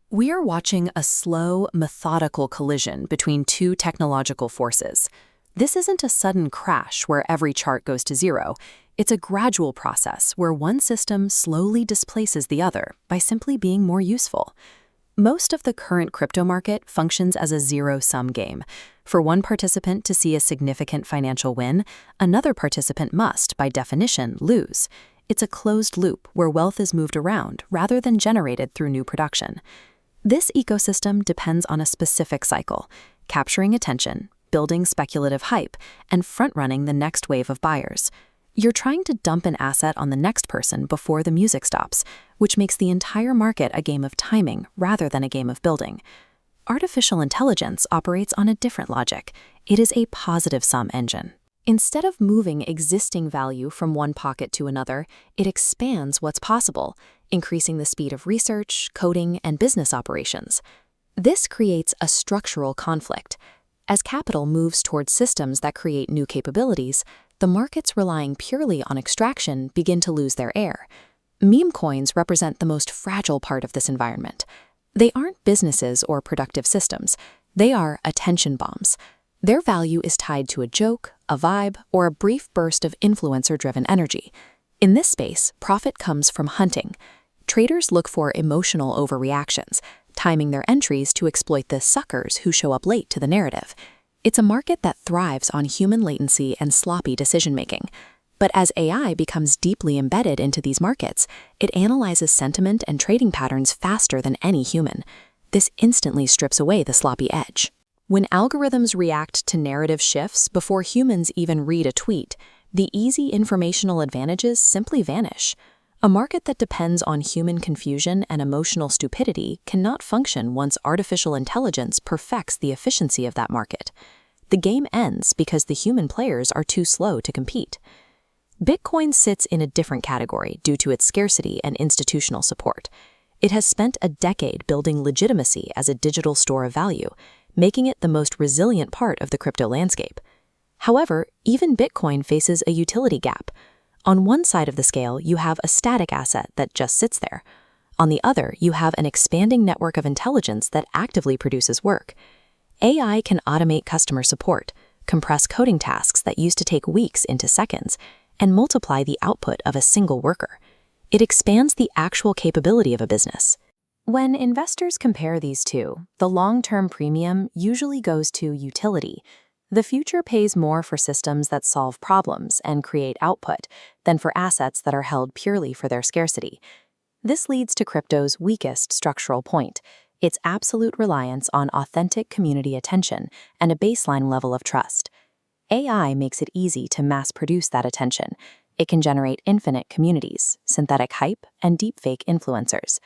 We are watching a slow, methodical collision between two technological forces. This isn't a sudden crash where every chart goes to zero. It's a gradual process where one system slowly displaces the other by simply being more useful. Most of the current crypto market functions as a zero-sum game. For one participant to see a significant financial win, another participant must, by definition, lose. It's a closed loop where wealth is moved around rather than generated through new production. This ecosystem depends on a specific cycle, capturing attention, building speculative hype, and front-running the next wave of buyers. You're trying to dump an asset on the next person before the music stops, which makes the entire market a game of timing rather than a game of building. Artificial intelligence operates on a different logic. It is a positive-sum engine. Instead of moving existing value from one pocket to another, it expands what's possible, increasing the speed of research, coding, and business operations. This creates a structural conflict. As capital moves towards systems that create new capabilities, the markets relying purely on extraction begin to lose their air. Meme coins represent the most fragile part of this environment. They aren't businesses or productive systems. They are attention bombs. Their value is tied to a joke, a vibe, or a brief burst of influencer-driven energy. In this space, profit comes from hunting. Traders look for emotional overreactions, timing their entries to exploit the suckers who show up late to the narrative. It's a market that thrives on human latency and sloppy decision-making. But as AI becomes deeply embedded into these markets, it analyzes sentiment and trading patterns faster than any human. This instantly strips away the sloppy edge. When algorithms react to narrative shifts before humans even read a tweet, the easy informational advantages simply vanish. A market that depends on human confusion and emotional stupidity cannot function once artificial intelligence perfects the efficiency of that market. The game ends because the human players are too slow to compete. Bitcoin sits in a different category due to its scarcity and institutional support. It has spent a decade building legitimacy as a digital store of value, making it the most resilient part of the crypto landscape. However, even Bitcoin faces a utility gap. On one side of the scale, you have a static asset that just sits there. On the other, you have an expanding network of intelligence that actively produces work. AI can automate customer support, compress coding tasks that used to take weeks into seconds, and multiply the output of a single worker. It expands the actual capability of a business. When investors compare these two, the long-term premium usually goes to utility. The future pays more for systems that solve problems and create output than for assets that are held purely for their scarcity. This leads to crypto's weakest structural point, its absolute reliance on authentic community attention and a baseline level of trust. AI makes it easy to mass-produce that attention. It can generate infinite communities, synthetic hype, and deepfake influencers.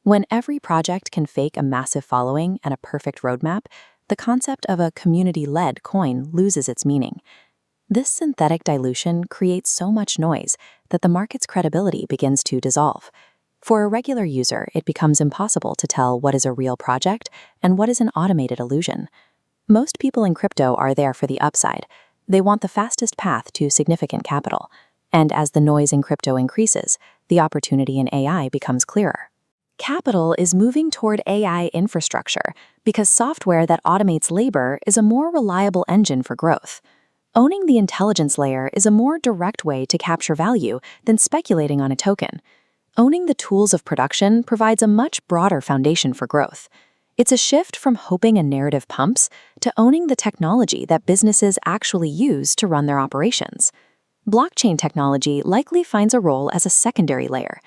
When every project can fake a massive following and a perfect roadmap, the concept of a community-led coin loses its meaning. This synthetic dilution creates so much noise that the market's credibility begins to dissolve. For a regular user, it becomes impossible to tell what is a real project and what is an automated illusion. Most people in crypto are there for the upside. They want the fastest path to significant capital. And as the noise in crypto increases, the opportunity in AI becomes clearer. Capital is moving toward AI infrastructure because software that automates labor is a more reliable engine for growth. Owning the intelligence layer is a more direct way to capture value than speculating on a token. Owning the tools of production provides a much broader foundation for growth. It's a shift from hoping a narrative pumps to owning the technology that businesses actually use to run their operations. Blockchain technology likely finds a role as a secondary layer.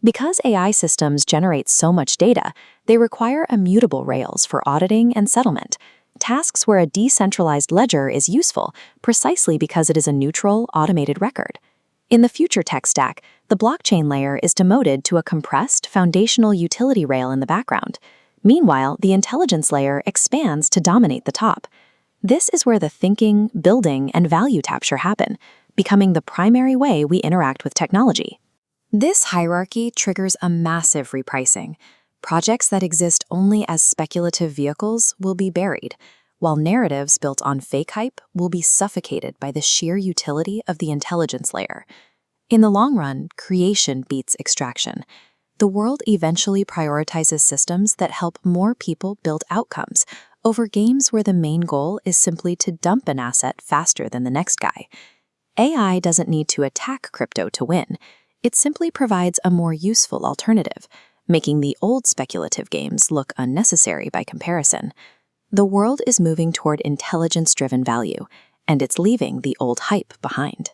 Because AI systems generate so much data, they require immutable rails for auditing and settlement, tasks where a decentralized ledger is useful precisely because it is a neutral, automated record. In the future tech stack, the blockchain layer is demoted to a compressed, foundational utility rail in the background. Meanwhile, the intelligence layer expands to dominate the top. This is where the thinking, building, and value capture happen, becoming the primary way we interact with technology. This hierarchy triggers a massive repricing. Projects that exist only as speculative vehicles will be buried, while narratives built on fake hype will be suffocated by the sheer utility of the intelligence layer. In the long run, creation beats extraction. The world eventually prioritizes systems that help more people build outcomes over games where the main goal is simply to dump an asset faster than the next guy. AI doesn't need to attack crypto to win. It simply provides a more useful alternative, making the old speculative games look unnecessary by comparison. The world is moving toward intelligence-driven value, and it's leaving the old hype behind.